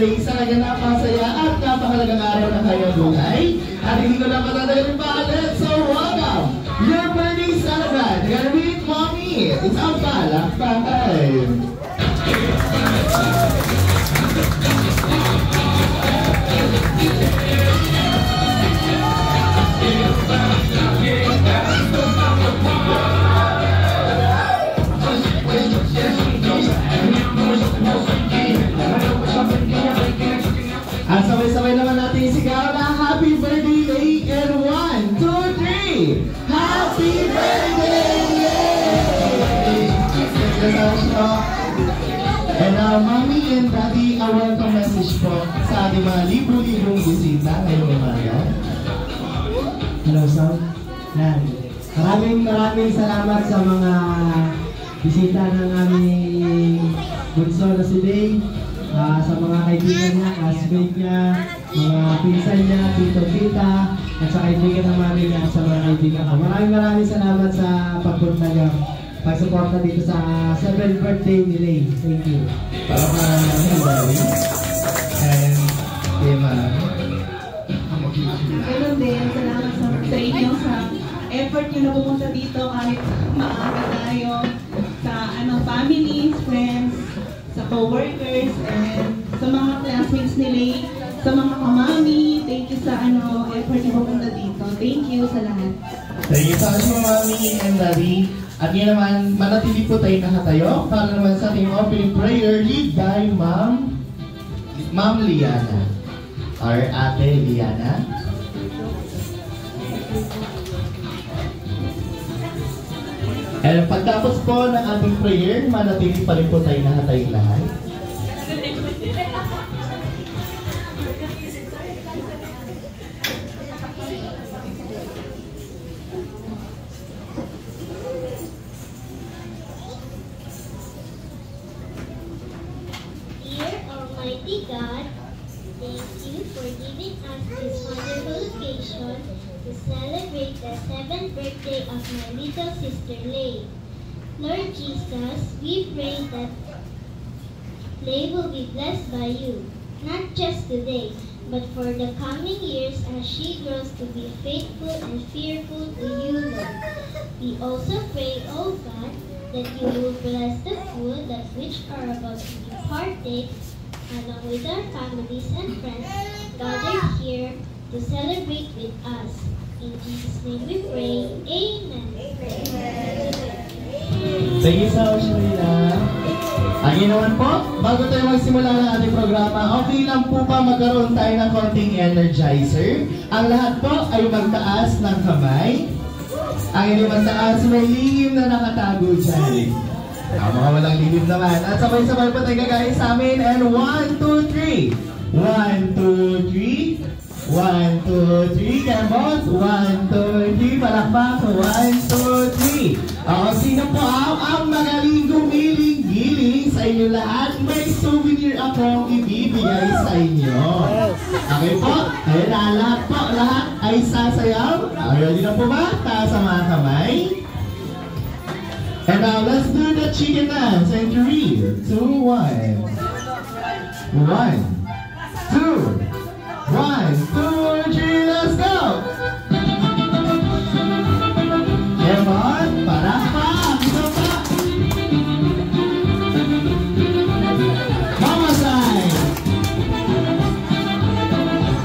birthday sa kanya napasaya at napakalagang araw na kanyang buhay. At hindi ko na patatagalin pa ulit. So welcome, your birthday celebrant. Together with Mommy. It's ang palakpakan. At sabay-sabay naman natin sigaw na happy birthday, Lay! And 1, 2, 3! Happy birthday, Lay! And Mommy and Daddy, a welcome message po sa ating mga libo-libong bisita ngayong umaga. Hello, Sam. Maraming salamat sa mga bisita ng aming bunso na si Lay. Sa mga kaibigan niya, classmate niya, mga pinsan niya, tito-tita, at sa kaibigan ng mami niya at sa mga kaibigan ko. Maraming salamat sa pagpunta niyo, pagsuporta dito sa 7th birthday ni Lay. Thank you. Para maraming and kay Mami. Ganun din, salamat sa inyo sa effort niyo na pumunta dito kahit maaga tayo sa family, friends, sa co-workers, and sa mga classmates ni Lay, sa mga kamami. Thank you sa effort niyo pumunta dito. Thank you sa lahat. Thank you sa ating Mommy and Daddy. At yan naman, manatili po tayo nakatayo para naman sa ating opening prayer lead by Ma'am Liana. Or Ate Liana. And pagtapos po ng ating prayer, manatili pa rin po tayo nakatayo lahat. Almighty God, thank you for giving us this wonderful occasion to celebrate the 7th birthday of my little sister Lay. Lord Jesus, we pray that Lay will be blessed by you, not just today, but for the coming years as she grows to be faithful and fearful to you, Lord. We also pray, O God, that you will bless the food that which are about to be partaked, along with our families and friends gathered here to celebrate with us. In Jesus' name we pray. Amen. Thank you so much, Marina. Ayun naman po, bago tayo magsimula ng ating programa, okay lang po ba magkaroon tayo ng konting energizer? Ang lahat po ay magtaas ng kamay. Ang hindi magtaas, may lihim na nakatago dyan. Mga walang lihim naman. At sabay-sabay po tayo gagawin sa amin. And 1, 2, 3. 1, 2, 3. 1, 2, 3. Kambot. 1, 2, 3. Palakpak. 1, 2, 3. Sino po ang magaling gumiling-giling sa inyo lahat? May souvenir akong ibibigay sa inyo. Okay po? Ayun na, lahat po. Lahat ay sasayaw. Ready na po ba? Taas ang mga kamay. And now, let's do the chicken dance in 3, 2, 1. 1, 2, 1, 2, 3, let's go! Come on, palakpak! Ito pa! Mama side!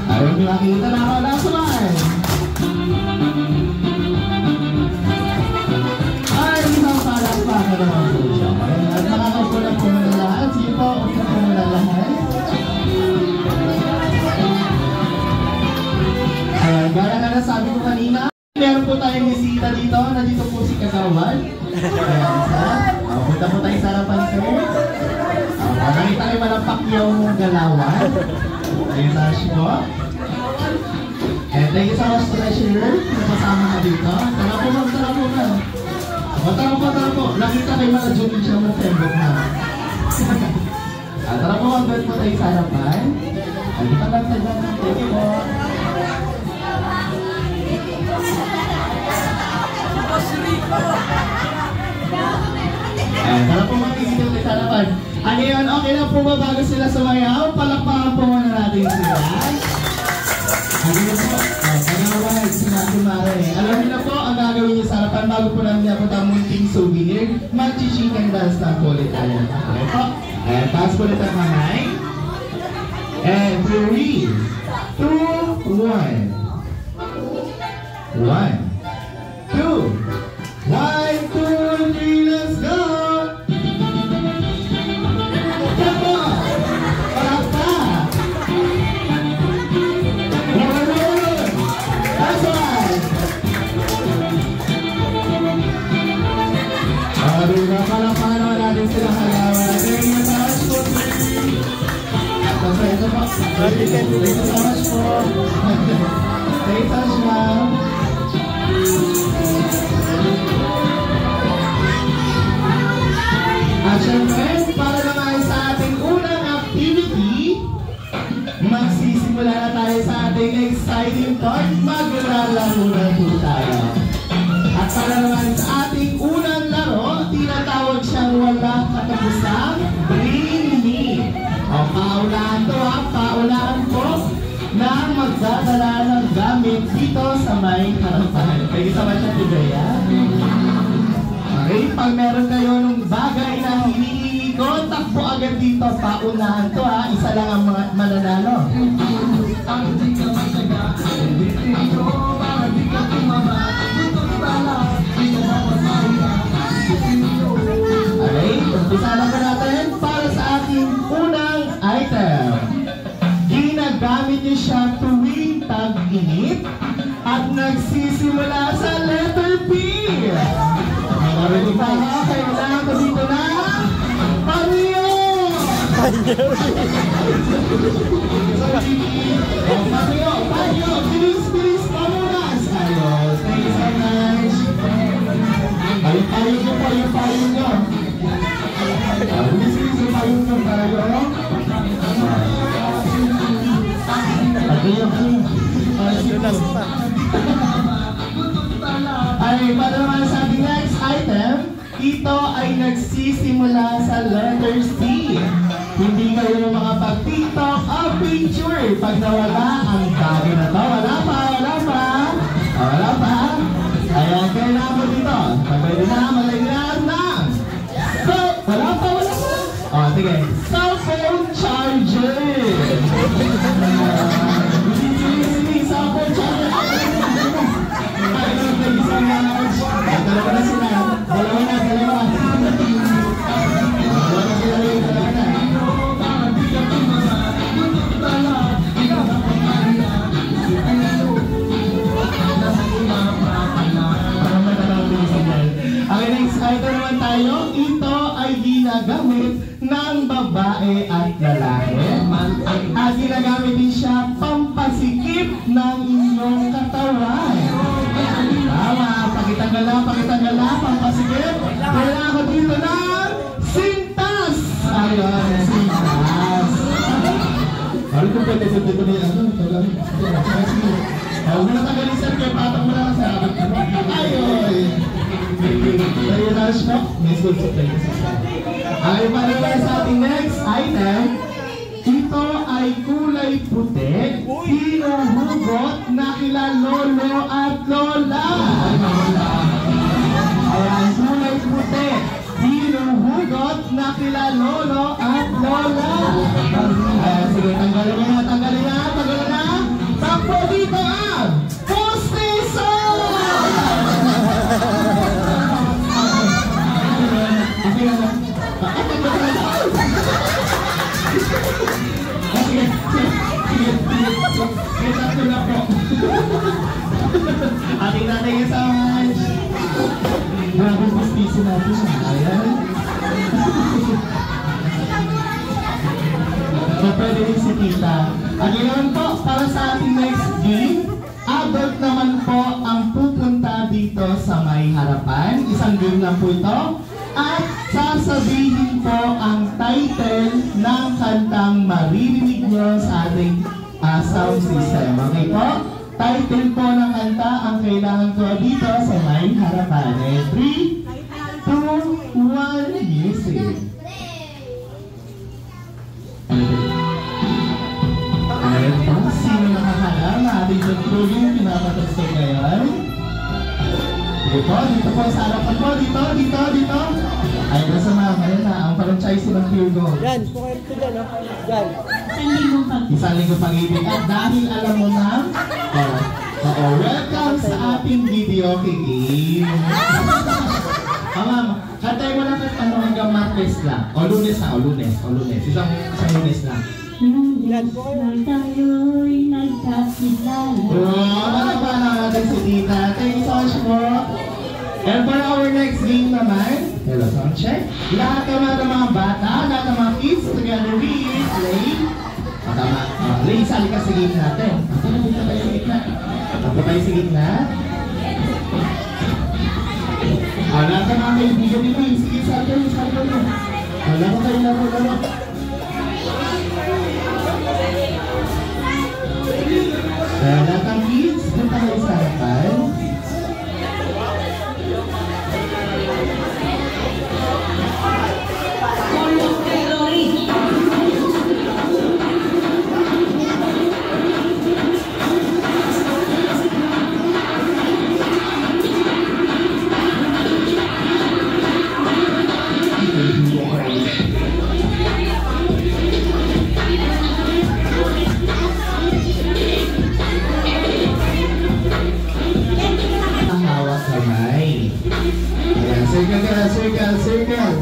Ayaw ko nakita na ako na suman! Palakpakan naman po siya. At nakakapulang po muna lahat. Sige po, upo po muna lahat. Gaya na nasabi ko kanina, meron po tayong bisita dito. Nandito po si Kagawan. Punta po tayo sa harapan, sir. Nakita kayo malappak yung galawan. Ayun na siya po. And thank you so much to the treasurer na kasama na dito. Tara po, tara po na. Tara po. Nakita kayo mga judicial na tembok na. Tara po, mag-bet po tayo sa harapan. Hindi ka lang tayo ng tembok po. Tara po, mag-ibig tayo sa harapan. Ngayon, okay na po ba bago sila sumayaw? Palakpakan po muna natin sila. Ngayon po, panawag, sinakumare. Alam niyo na po, ang gagawin niyo sa harapan bago po namin niya po ang munting souvenir, mag-chicken dance na po ulit tayo. Okay po? Ayan, taas po ulit ang kamay. And 3, 2, 1. 1, 2, 1, 2, 3, let's go! Come on! Palakpa! That's right! Diba, palakpakan naman natin sila kalawan. Thank you so much po, please! Thank you so much po! Thank you so much, ma'am! At syempre, para naman sa ating unang activity, magsisimula na tayo sa ating exciting part, maglalaro na po tayo. At para naman sa ating unang laro, tinatawag siyang walang katapusang Bring Me. O, paunahan to ha, paunahan po na magdadala ng gamit dito sa may harapan. Thank you so much, Ate Bea. Okay, pag meron kayo ng bagay na hinihingi ko, takbo agad dito, paunahan to ha, isa lang ang mga mananalo. Okay, umpisa na po natin para sa ating unang item. Ginagamit niyo siya tuwing tag-init at nagsisimula sa letter P. Ready pa ha? Kailangan ko dito na Mario! Mario! Bilis! Pamunas! Ayos! Thank you so much! Ayun nyo po, yung payong nyo! Bilis yung payong nyo, Mario! Ay, para naman sa ating next item, ito ay nagsisimula sa letter C. Hindi kayo makapag-tiktok o picture pag nawala ang bagay na to. Wala pa. Ayan, kailangan mo dito. Pagpwede na, malagyan na. So, wala pa. O, sige. Cellphone charger. Cellphone charger. Dalawa na sila. Okay, next item naman tayo. Ito ay ginagamit ng babae at lalaki. At ginagamit din siya pampasikip ng inyong katawan. Tama, pakitanggal na, pampasikip. Kailangan ko dito ng sintas! Ayun, sintas. Ano kung pwede dito na yan? Huwag mo na tanggalin sir, kaya patang mo na sa akin. Ayun! Very nice po. Miss good to play. Ay, para sa ating next item, ito ay kulay puti, hinuhugot na kila lolo at lola. Ayan, kulay puti, hinuhugot na kila lolo at lola. Ayan, sige, tanggalin na. Takbo dito ang postiso! Ating natin yung sound. Maraming gustiso natin. Ayan. Pwede rin si tita. At yun po, para sa ating next game, adult naman po ang pupunta dito sa may harapan. Isang game lang po ito. At sasabihin po ang title ng kantang maririnig nyo sa ating sound system. Okay po? Title po ng kanta ang kailangan ko dito sa may harapan. 3, 2, 1, music! Dito po sa harapan po. Dito. Ay, nasa mama. Ayan na, ang franchise ng Pure Gold. Yan, kung ito dyan, ha? Yan. Isang linggo pag-ibig. At dahil alam mo na, welcome sa ating video kiging. Ma'am, katay mo lang hanggang Martes lang. O Lunes. Isang Lunes lang. Tayo'y nagkakilala. Nalagpan natin si Tita. Thank you so much po. And for our next game naman, hello, sound check. Lahat naman ng mga bata, lahat ng mga kids, together with Lay. Tama. Lay, sali ka sa game natin. Dito tayo sa gitna. Sa gitna. Lahat ng mga kaibigan nito, sige, sali kayo. Laro kayo, laro. Lahat ng kids, punta kayo sa harapan. Circle.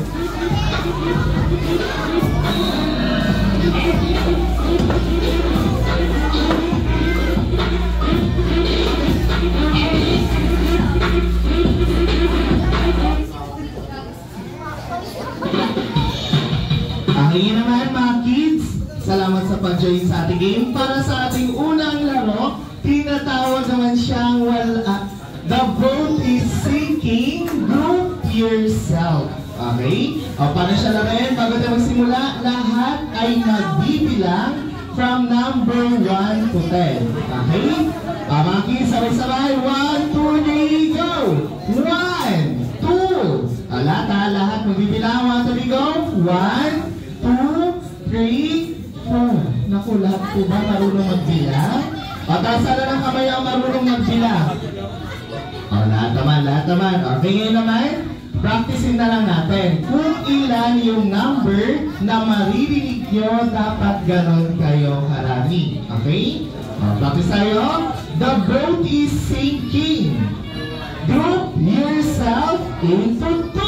Ang naman mga kids, salamat sa pag-join sa ating game. Para sa ating unang laro, tinatawag naman siyang the boat is sinking, group yourself. Okay? O, paano siya laruin? Bago tayo magsimula, lahat ay magbibilang from number 1 to 10. Okay? Mga kids, sabay-sabay. 1, 2, 3, go! 1, 2. Lahat magbibilang. 1, 2, 3, go! 1, 2, 3, 4. Naku, lahat po ba marunong magbilang? O, taasan na ng kamay ang marunong magbilang. O, lahat naman. Okay, ngayon naman, practicein na lang natin kung ilan yung number na maririnig nyo, dapat ganon kayo karami. Okay? Practice tayo. The boat is sinking. Group yourself into 2.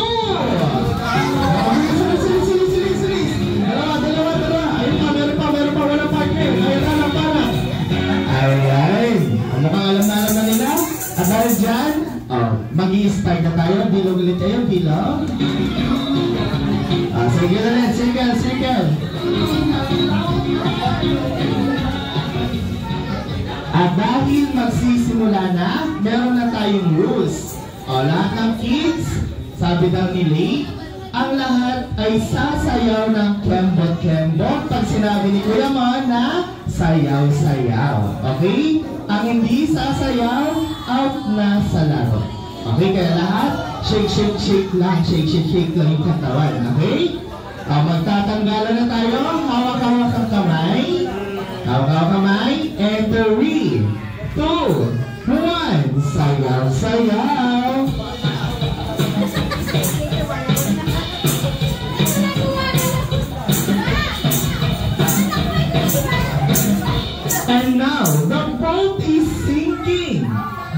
Dalawa. Ayun pa. Walang partner. Ayun na para. Ayan. Mukhang alam na nila. At dahil dyan, mag-i-start na tayo. Bilog ulit kayo. Bilog. Sige ulit. Circle. At dahil magsisimula na, meron na tayong rules. Lahat ng kids, sabi daw ni Lay, ang lahat ay sasayaw ng kembot-kembot pag sinabi ni Kuya Mon na sayaw-sayaw. Okay? Ang hindi sasayaw, out na sa laro. Okay? Kaya lahat, shake lang. Shake lang yung katawan. Okay? Magtatanggalan na tayo. Hawak-hawak ang kamay. And 3, 2, 1. Sayaw-sayaw. And now, the boat is sinking.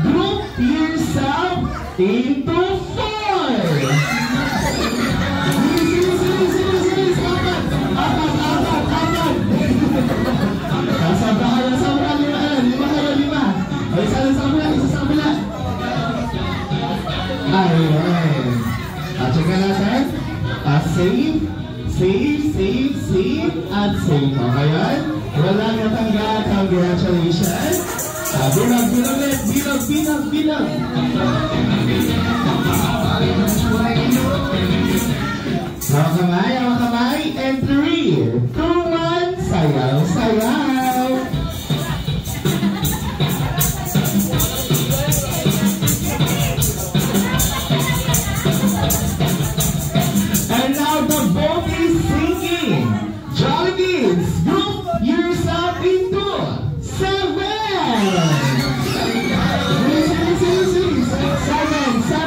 Group yourself into 4. Ayan. Check natin. Save, at save. Okay yan? Wala natanggal. Congratulations. Bilang. Hawak kamay. And 3, 2, 1. Sayaw. And now the boat is sinking. Jolly kids, group yourself into 7. 7.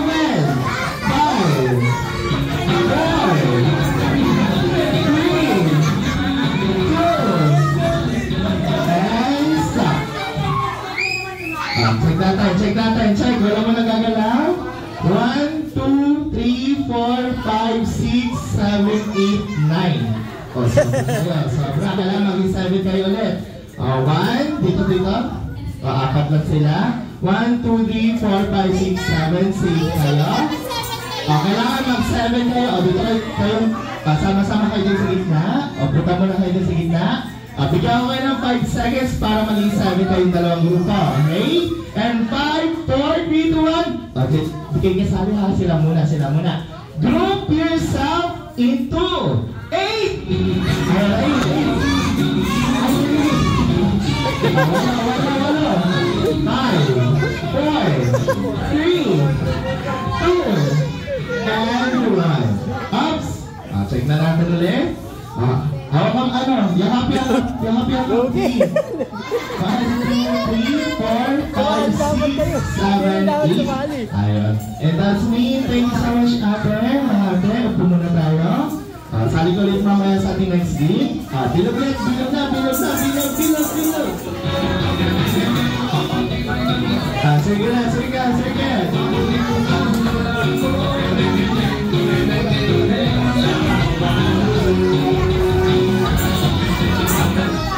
Wala mo nagagalaw? 1, 2, 3, 4, 5, 6, 7, 8, 9. O, sobra. Kailangan maging 7 kayo ulit. O, 1, dito. O, 4 lang sila. 1, 2, 3, 4, 5, 6, 7, 6 kayo. O, kailangan mag-7 kayo. O, dito kayo, sama-sama kayo din sa gitna. O, punta mo na kayo din sa gitna. Bigyan ko kayo ng 5 seconds para maging 7 kayong dalawang grupo. Okay? And 5, 4, 3, 2, 1. Okay, bigyan niya sabi ha. Sila muna. Group yourself into 8. Alright. 5, 4, 3, 2, and 1. Ups. Check na natin ulit. Hawak ang yakap yung team. 1, 2, 3, 4, 5, 6, 7, 8. Ayun. And that's me. Thank you so much, ate. Ate, upo muna tayo. Sali ko ulit mamaya sa ating next game. Bilog na. Sige.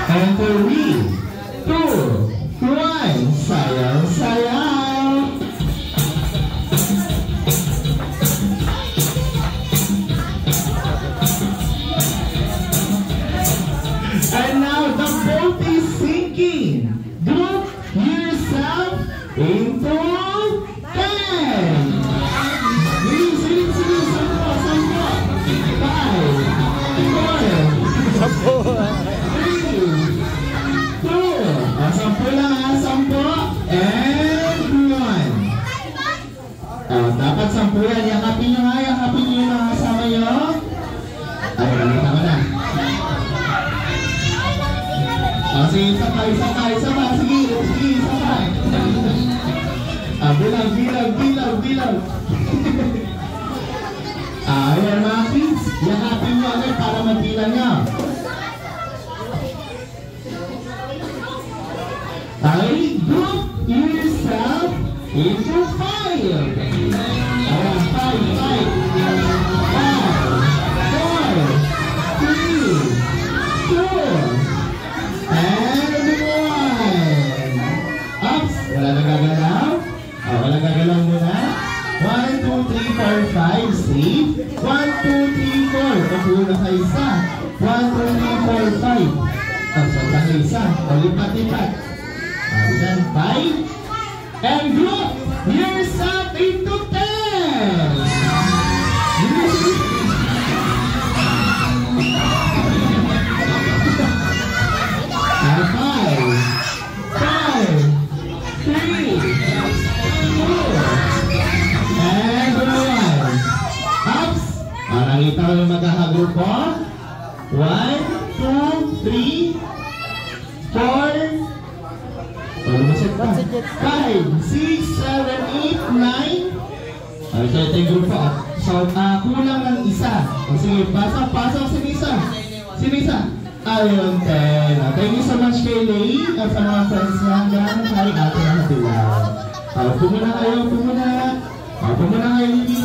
And 3, 2, 1, sayaw. And now the boat is sinking. Group yourself into 10. Sige, sampo. 5, 4, 10 and 1. Dapat 10 yan. Yakapin nyo yung mga kasama nyo. Ay, nakita ko na. Sige, sabay. Sige, sabay. Bilang. Ayan mga kids. Yakapin nyo agad para magbilang nyo. Group yourself into 5. 5, 4, 3, 2, and 1. Ups! Wala nagagalaw muna. 1, 2, 3, 4, 5, 6. 1, 2, 3, 4. Papulo na kayo isa. 1, 2, 3, 4, 5. Tapos ang isa. Lipat. Then 5. And group yourself into 10. 5, 4, 3, 2, and 1. Ups. Nakita ko yung magkakagrupo. 1, 2, 3, 4, 5, 6, 7, 8, 9. So ito yung grupo. So kulang ng isa. Sige, pasok si Misa. Ayun, 10. Thank you so much kay Lay at sa mga friends niya hanggang kay ate na Dilaw. Pumuna kayo.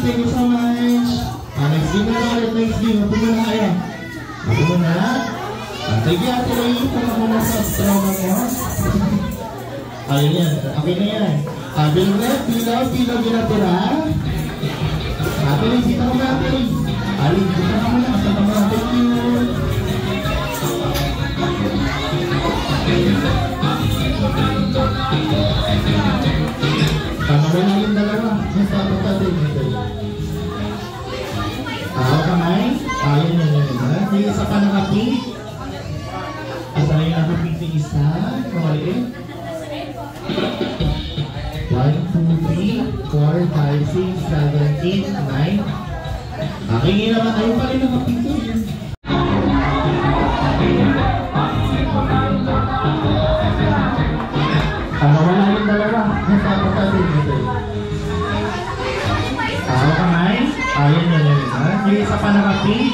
Thank you so much. Next game na ulit. Pumuna kayo. Thank you ate Lay. Pumuna sa trauma mo. Ayun yan. Okay na yan. Bilaw ginatira. Ate Lay, dito ko na ate Lay. Alin, dito ka muna. Thank you. Tama mo na yung dalawa. Kamay. Ayun yan. Yung isa pa nakapink. At ayun nakapink yung isa. Kamaliin. 1, 2, 3, 4, 5, 6, 7, 8, 9. Aking naman ayun pa rin nakapink yun. Wala yung dalawa. Kamay. Ayun yan. Yung isa pa nakapink.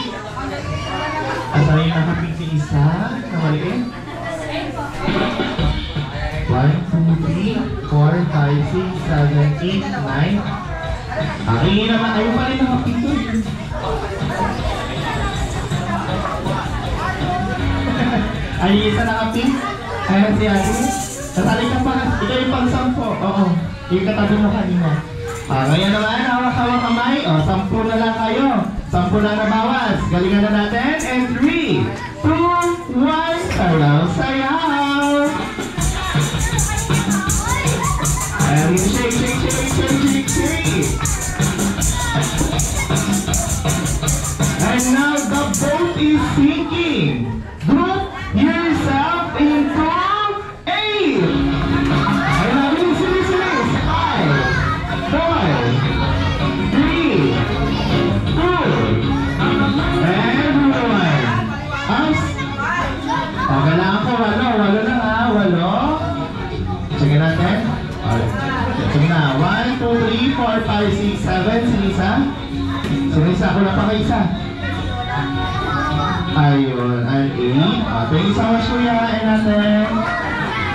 At ayun nakapink yung isa. Kamaliin. 1, 2, 3, 4, 5, 6, 7, 8, 9. Hindi naman, ayaw pa rin nakapito. Ay, isa nakapit. Ayan si Ate. Kasali ka pa. Ikaw yung pang-10. Oo. Yung katabi mo kanina. Ngayon naman, hawak-hawak kamay. 10 na lang kayo. 10 na nabawas. Galingan na natin. And 3, 2, 1. Sayaw-sayaw. And shake, shake, shake, shake, shake, shake. And now the boat is sinking. Group yourself into 8. Ay, bilis, bilis, bilis. 5, 4, 3, 2, and 1. Ups. Okay na ako, 8 na ha, 8. Sige natin. Sige na, 1, 2, 3, 4, 5, 6, 7. Sinisa. Sinisa, ako na pa kayo isa. Ayun, and 8. Thank you so much, Kuya. And natin.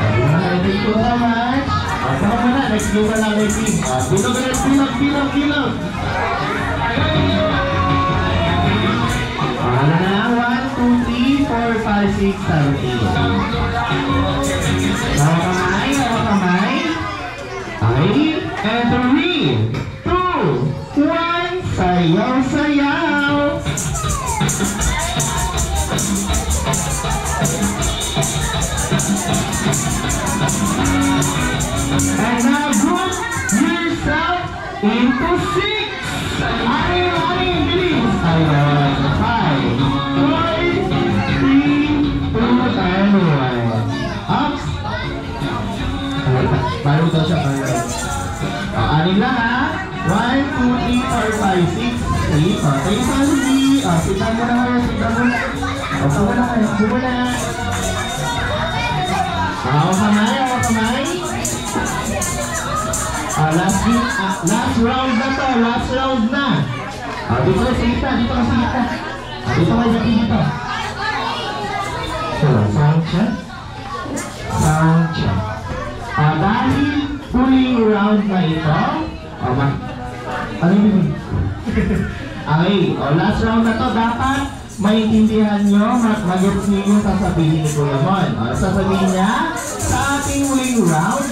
Thank you so much. Saka muna, next game na lang, team. Bilog ulit, bilog, bilog, bilog. Ano na lang? 1, 2, 3, 4, 5, 6, 7, 8. Hawa kamay, hawa kamay. Ay, and 3, 2, 1. Sayaw, sayaw. And now group yourself into 6. Aning, bilis. Ayun, 5, 4, 3, 2, and 1. Ups. Baru daw siya, baru. Aning lang ha. 1, 2, 3, 4, 5, 6, 8. Okay, sorry. Sitan mo na kayo, sitan mo na. Opo mo na kayo, opo mo na. Hawa kamay, hawa kamay. Last round na to, last round na. Dito ka sa gita, dito ka sa gita. Dito ka sa gita. Sound check. Sound check. Dahil huling round na ito, ano yun? Okay, last round na to, dapat maintindihan nyo, mag-gets ninyo sasabihin ni Kuya Mon. Sasabihin niya, sa ating huling round,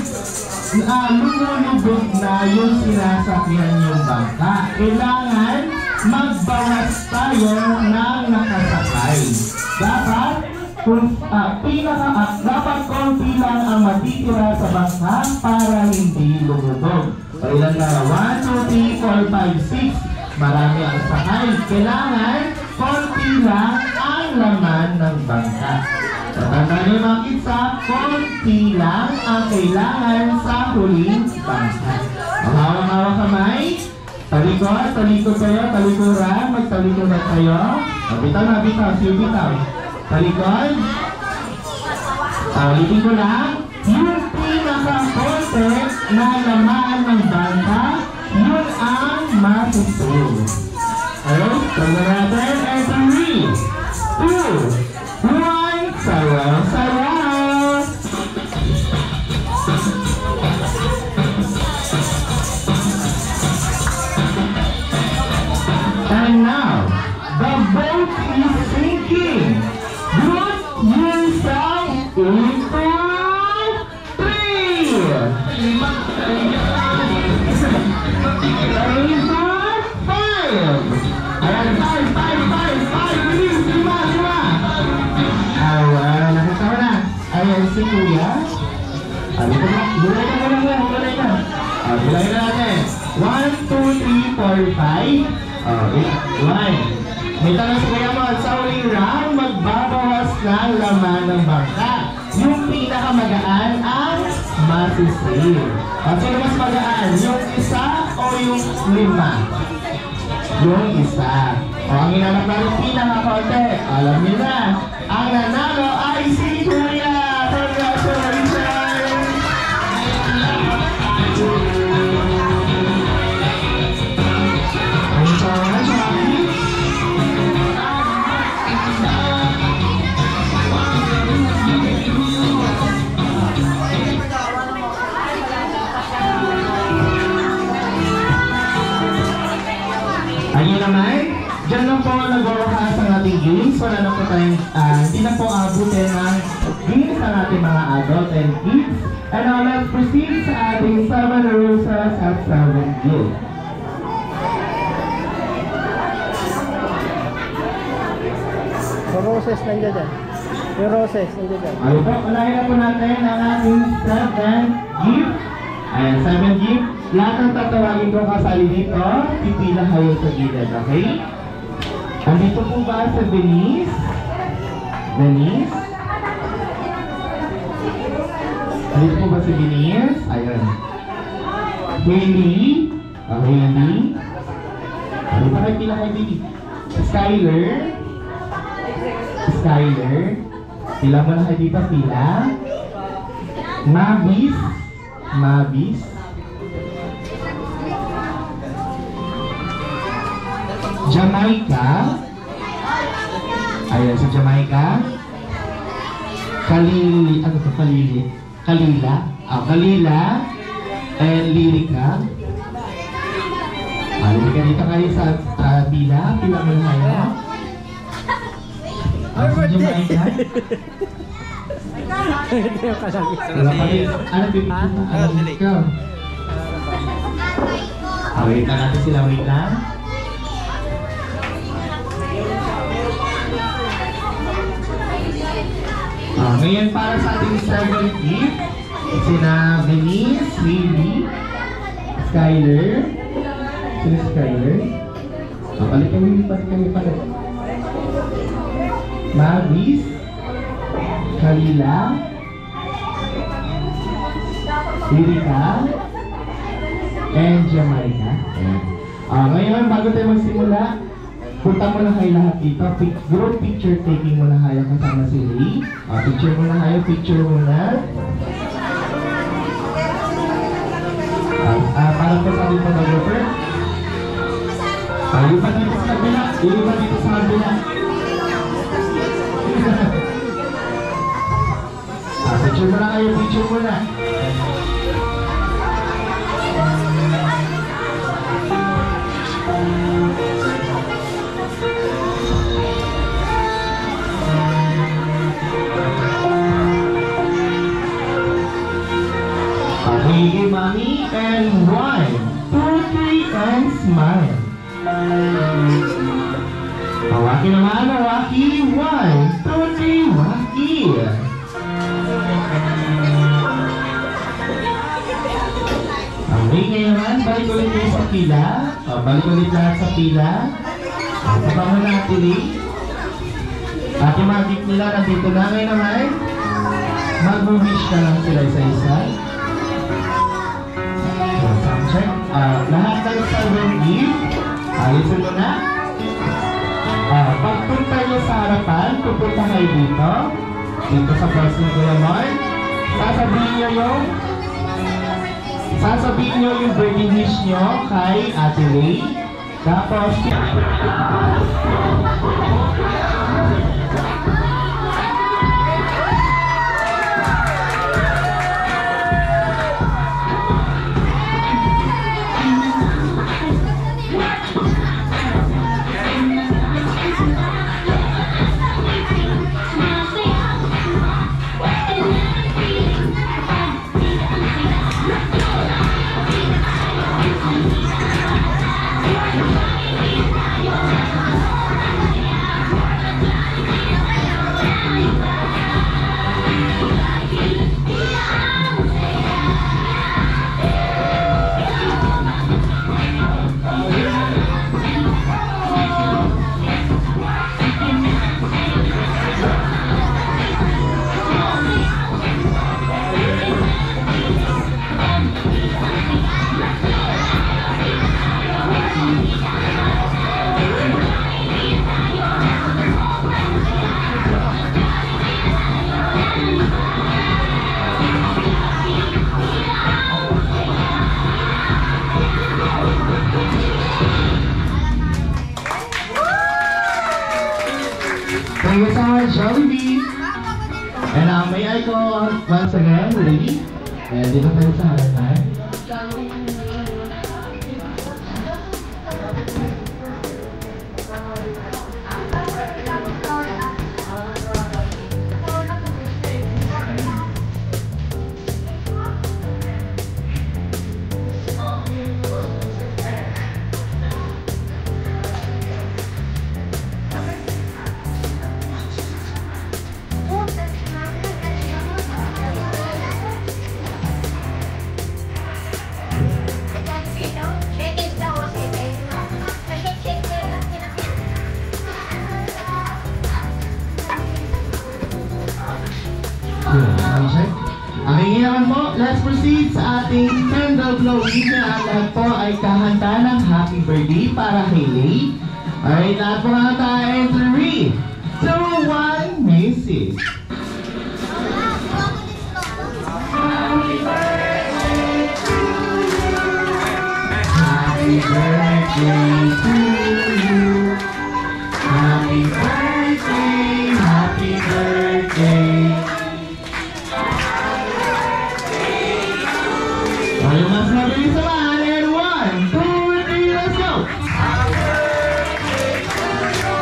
lumulubog na yung sinasakyan yung bangka. Kailangan magbawas tayo ng nakasakay. Dapat konti lang ang matitira sa bangka para hindi lumubog. So, ilan na? 1, 2, 3, 4, 5, 6. Marami ang sakay. Kailangan konti lang ang laman ng bangka. Tandaan niyo mga kitsa, konti lang ang kailangan sa huling bangka. Hawak-hawak kamay. Talikod, talikod kayo, talikuran, magtalikod na kayo. Bitaw na, bitaw, siyo bitaw. Talikod. Ulitin ko lang. Yung pinaka-konti na laman ng bangka, yun ang masusunod. Ayun, tanda natin. And 3, 2, 1, sayaw, sayaw. And now, the boat is sinking. Group yourself into 3. Ayan, 5, bilis, 5. Ayan, nakatawa na. Ayan si Kuya. Dito na, gulay ka na lang, gulay ka. Gulay na natin. 1, 2, 3, 4, 5. 1. May tanong si Kuya mo, sa huling round, magbabawas ng laman ng bangka. Yung pinakamagaan ang masisave. Sino mas magaan? Yung isa o yung 5? Yung isa. Ang hinanap natin pinakakonti. Alam niyo na, ang nanalo ay si Kuya. Congratulations! Thank you so much, Mami. Ngayon naman, dyan lang po nag-wawakas ang ating games. Wala na po tayong, hindi na po abutin ng games ng ating mga adult and kids. And now, let's proceed sa ating 7 roses at 7 gifts. Yung roses nandiyan dyan. Yung roses nandiyan dyan. Ayun po, unahin na po natin ang ating 7 gift. Ayan, 7 gift. Lahat ng tatawagin ko kasali dito, pipila kayo sa gilid, okay? Andito po ba sa Denise? Denise? Andito po ba si Denise? Ayun. Haley? Haley? Ano pa kayo pila kayo dito? Skyler? Skyler? Pila mo na kayo dito, pila? Mavis? Mavis? Jamaica? Ayan, sa Jamaica? Kalili, ano to, Kalili? Kalila? Kalila? And Lyrica? Lyrica, dito kayo sa pila? Pila mo na kayo? Sa Jamaica? Hindi yung kasali. Wala pa rin. Ano, bibigyan na? Ano, ikaw? Wait na natin sila, wait lang. Ngayon para sa ating 7 gift, sina Denise, Haley, Skyler. Sino Skyler? Balik kami pala. Mavis, Kalila, Lyrica, and Jamaica. Ngayon, bago tayo magsimula, punta mo na kayo lahat dito. Group picture taking mo na kayo kasama si Lee. Picture mo na kayo, picture mo na. Para po sa ating photographer. Iba dito sa kabila. Iba dito sa kabila. Picture mo na kayo, picture mo na. Okay, mommy, and 1, 2, 3, and smile. Waki naman, waki. 1, 2, 3, waki. Okay, ngayon naman, balik ulit kayo sa pila. Balik ulit lahat sa pila. Saba mo na, Tili. At yung mga gift nila nandito na. Ngayon naman, mag-wish ka lang sila isa-isa. Check. Lahat ng 7 gift. Alisin mo na. Pagpunta nyo sa harapan, pupunta kayo dito. Dito sa person ko naman. Sasabihin nyo yung birthday wish nyo kay Ate Ray. Tapos, thank you so much, Jollibee. And may I call once again, Lee? And dito tayo sa harapan. let's proceed sa ating candle blowing na ang lahat po ay kahanda ng happy birthday para kay Lay. Alright, lahat po nga tayo. 3, 2, 1, music. Happy birthday to you. Happy birthday, happy birthday. Ay, mas mabilis naman. And 1, 2, 3, let's go. Happy birthday to you.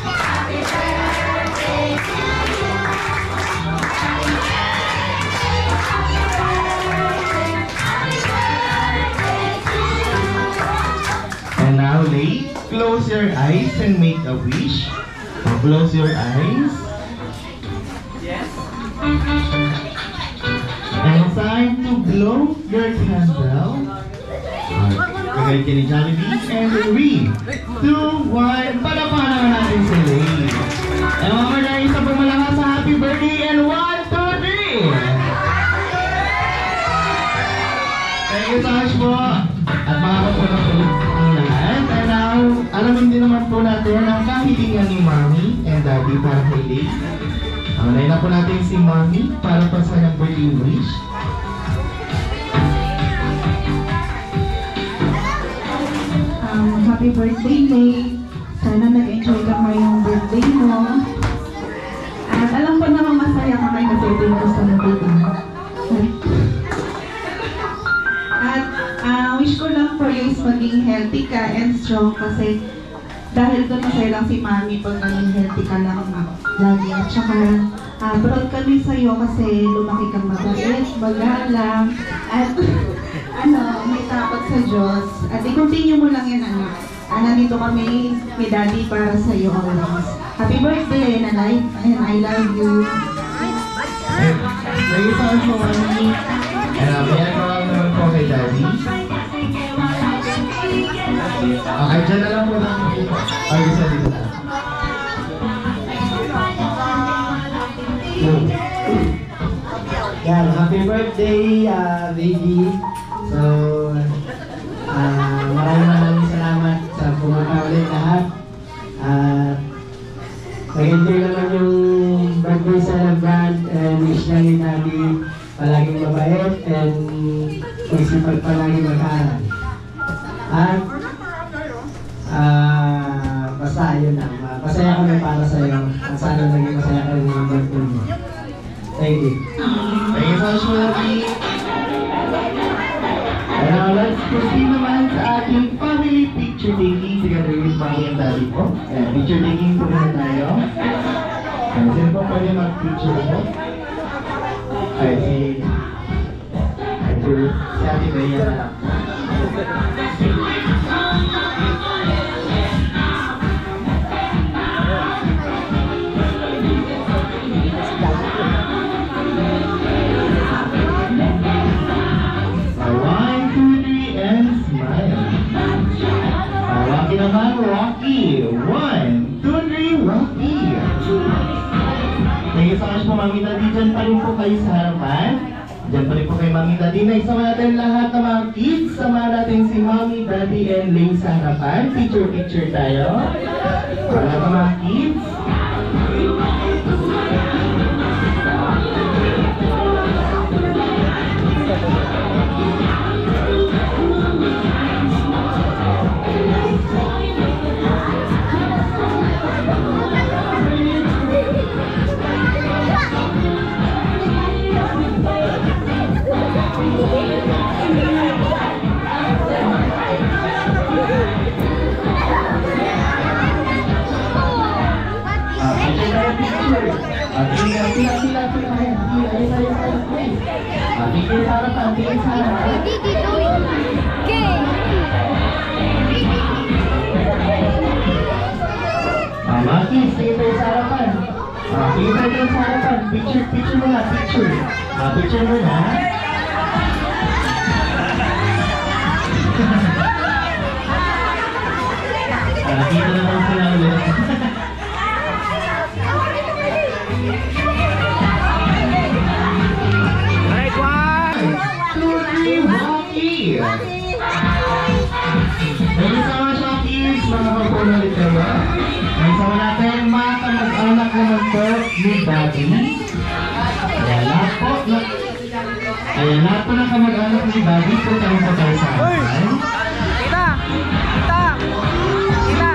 Happy birthday to you. Happy birthday, happy birthday, happy birthday to you. And now, Lay, close your eyes and make a wish. Close your eyes. Yes. And it's time to blow your candle. Kagay ka ni Jollibee. And 3, 2, 1. Palapanan na natin si Lay. And one more time, isa pumalakas sa happy birthday. And 1, 2, 3. Thank you so much po. At makakapunod po ang lahat. And now, alamin din naman po natin ang kahilingan ni Mommy and Daddy para kay Lay. Unahin na po natin si Mommy para pa sa kanyang birthday wish. Happy birthday, Lay. Sana nag-enjoy ka mo yung birthday mo. At alam ko naman masaya ka kayo kasi ito yung gusto mo dito. At wish ko lang for you is maging healthy ka and strong kasi dahil doon masaya lang si Mami pag maging healthy ka lang lagi. At saka proud kami sa'yo kasi lumaki kang mabait, magalang, at may takot sa Diyos. At i-continue mo lang yan, anak. Nandito kami ni Daddy para sa'yo always. Happy birthday, Nanay, and I love you. Thank you so much po, Mommy. And mayan ko lang naman po kay Daddy. Okay, dyan na lang po namin dito. Ay, isa dito na. Yan, happy birthday, baby. So, maraming salamat sa pumunta ulit lahat. Nag-enjoy naman yung birthday celebrant and wish lang ni Daddy palaging mabait and magsipag palaging mag-aaral. At basta yun lang. Masaya kami para sa'yo at sana naging masaya ka rin ng birthday mo. Thank you. Thank you so much, Mommy. And now, let's proceed naman sa ating family picture taking together with Mommy and Daddy po. And picture taking po muna tayo. And sino po pwede mag-picture po? Ay, si Ate Bea na. Rocky. 1, 2, 3, Rocky. Thank you so much po, Mami Daddy. Diyan pa rin po kayo sa harapan. Diyan pa rin po kayo, Mami Daddy. Naisama natin lahat ng mga kids. Sama natin si Mami, Daddy, and Lay sa harapan. Picture tayo. Para sa mga kids. Picture mo na. Picture mo na. Nakita naman sila ulit. Alright, 1, po ni Daddy. Ayan, lahat po ng kamag-anak ni Daddy po tayo sa harapan. Kita! Kita! Kita!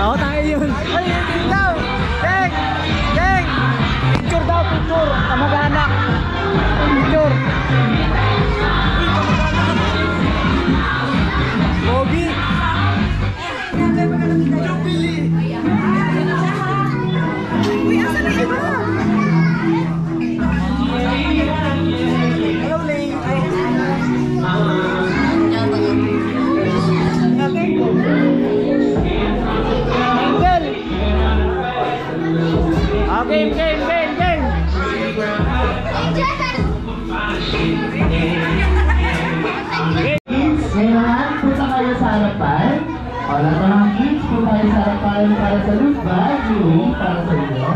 Oo, tayo yun. Ay, tinglaw! Deng! Deng! Picture daw, picture! Kamag-anak! Picture! Bobby! Uy, asa na iba? Hello, Lay! Game! Kids, ngayon punta kayo sa harapan. O, lahat ng mga kids, punta kayo sa harapan para sa loot bag. Yung para sa inyo.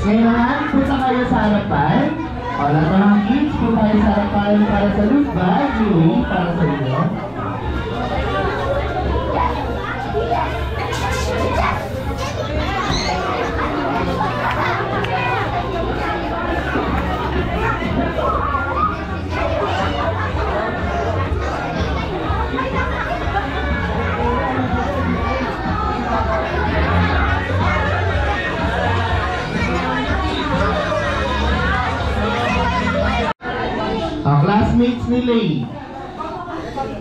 Ngayon, punta kayo sa harapan. O, lahat ng mga kids, punta kayo sa harapan para sa loot bag. Yung para sa inyo. Classmates ni Lay.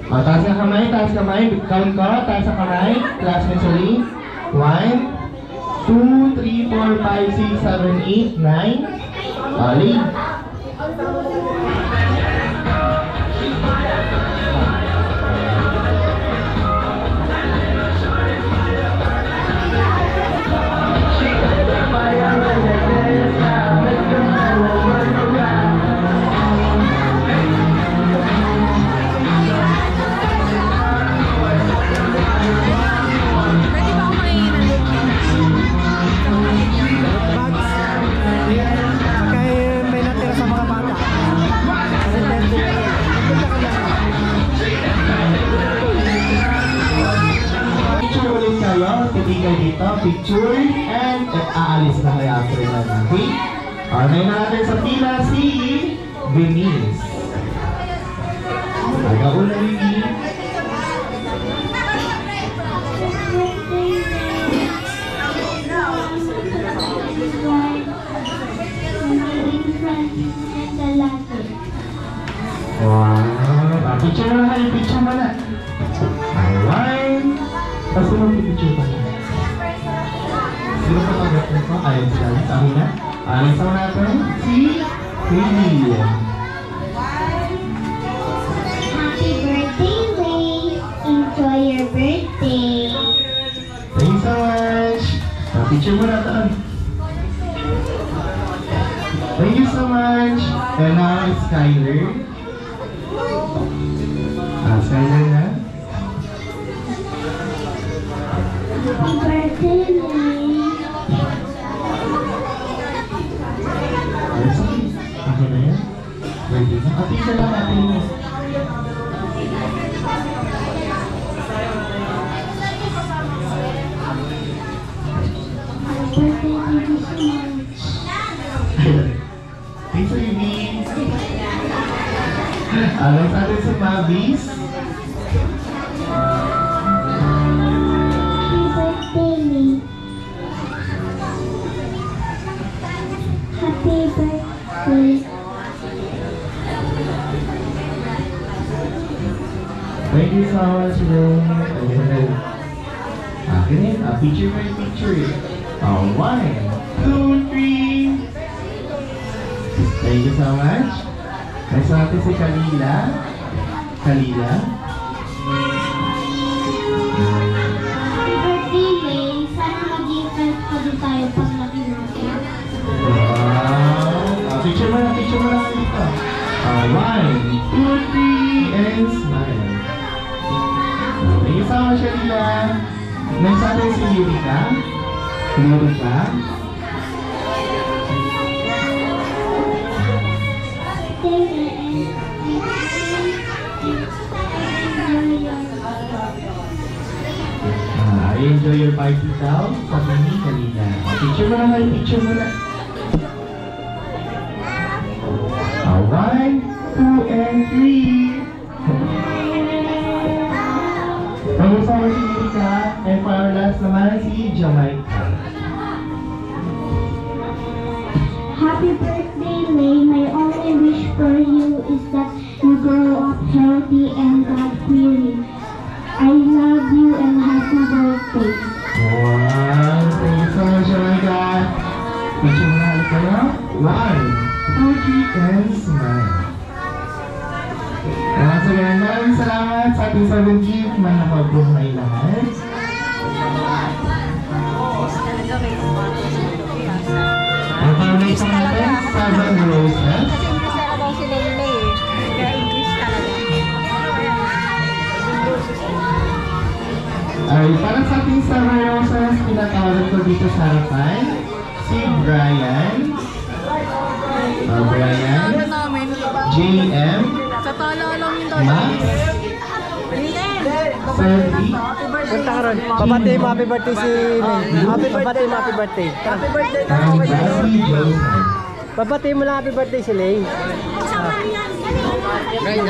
O, taas ka kamay, taas kamay. Count ko, taas ka kamay. Classmates ni Lay. 1, 2, 3, 4, 5, 6, 7, 8, 9. O, Lay. Titigil dito, picture, and aalis na kayo after na. Okay? Ngayon na natin sa pila si Venice. Agauna Venice. Wow! Picture na kayo, picture mo na. Alright. Basta mag-picture pa na. Sino pa pag-gat nito? Ayun sila. Sabi na. Ayun sa natin. Si Lily. Happy birthday, Lay! Enjoy your birthday! Thank you so much. Picture mo na ito. Thank you so much. And now, Skyler. Skyler na. Happy birthday, Lay! Okay na yan? Ready na? Ate, isa lang natin mo. Happy birthday, thank you so much! Thanks for your beans. Alam sa atin sa Mavis. Happy birthday. Thank you so much, Ron. Akin picture by picture. 1, 2, 3. Thank you so much. Next natin si Kalila. Kalila. birthday, Lay. Sana maging health pa din tayo pag laki natin. Wow! Picture mo na dito. 1, 2, 3, and smile. Thank you so much, Alina. Next natin si Yurika. Yurika. Enjoy your party daw. Sabi ni Kalina. Picture mo na. 1, 2, and 3. Pag-usawa si Yurika. And for our last naman si Jamaica. Happy birthday, Lay. My only wish for you is that you grow up healthy and God-fearing. I love you and happy birthday. Wow! Thank you so much, Jamaica. Picture mo na ulit kayo. 1, 2, 3, and smile. Once again, maraming salamat sa ating 7 gift. Manapagbuhay lahat. Ang pangalan sa natin, 7 roses. Kasi English talaga si Lele eh. Kaya English talaga. Ay, para sa ating 7 roses, pinatawag ko dito sa harapan si Brian. Brian. JM. Sa tala lang yung Max. Ferdy. Punta ka ron. Papatay mo, happy birthday si May. Papatay mo, happy birthday. Happy birthday na And Bobby Joseph. Papatay mo lang happy birthday si Lay. Kay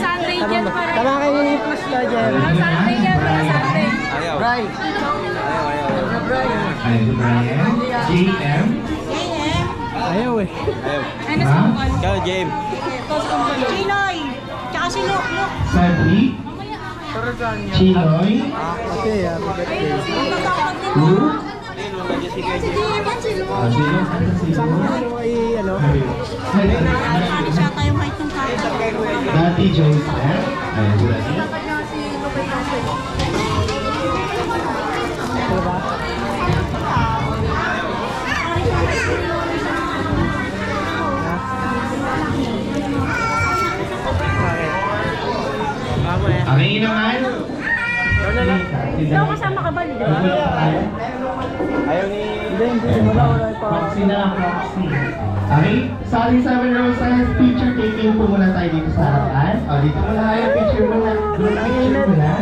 Sunday dyan pa rin. Tama kayo yung plus na dyan. Sunday dyan pa Sunday. Bray. And Brian. JM. Ayaw eh. Ano sa Max. mga? Ikaw, James. Chinoy. Tsaka si Luk. Cedric. Chinoy. Okay, happy birthday. Lu. Si Jim at si Luk. Sino? Ano ay, ano? Ano siya tayong height ng kaya. Dati Joseph. Ayan, Dati. Ang naman. Ikaw kasama ka ba? Di ba? Ayaw ni... Hindi, wala pa. Proxy na lang, proxy. Okay, sa ating 7 roses, picture taking po muna tayo dito sa harapan. O, dito muna tayo, picture muna. Group picture muna.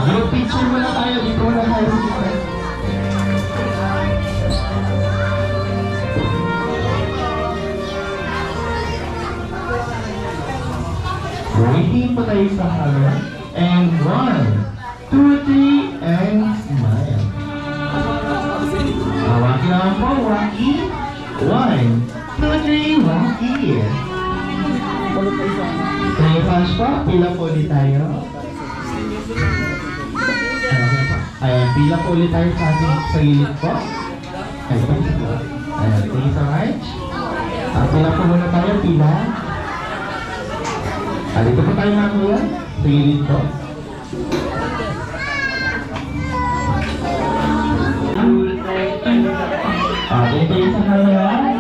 Group picture muna tayo, dito muna tayo sa dito. Waiting po tayo sa camera. And 1, 2, 3, and smile. Waki naman po, Waki. 1, 2, 3, Waki. Tayo flash po, pila po ulit tayo. Ayan, pila po ulit tayo sa ating sa gilid po. Ayan, thank you so much. Pila po muna tayo, pila. Dito po tayo mga kuya. Sa gilid po. Dito yung sa camera.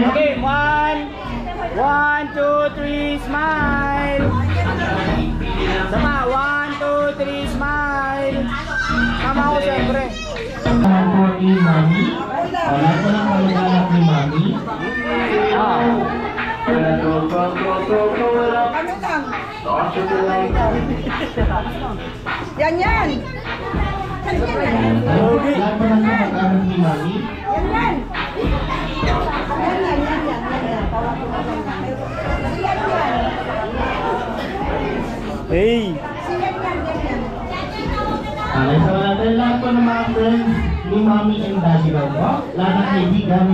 Okay, 1, 2, 3, smile. Sama, 1, 2, 3, smile. Tama ako siyempre. Tahan po ni Mami. Wala ko lang kamag-anak ni Mami. Yan yan. Lahat po lang kamag-anak ni Mami. Yan. Hey! Sa natin lahat po ng mga friends ni Mami and Daddy daw po. Lahat ng kaibigan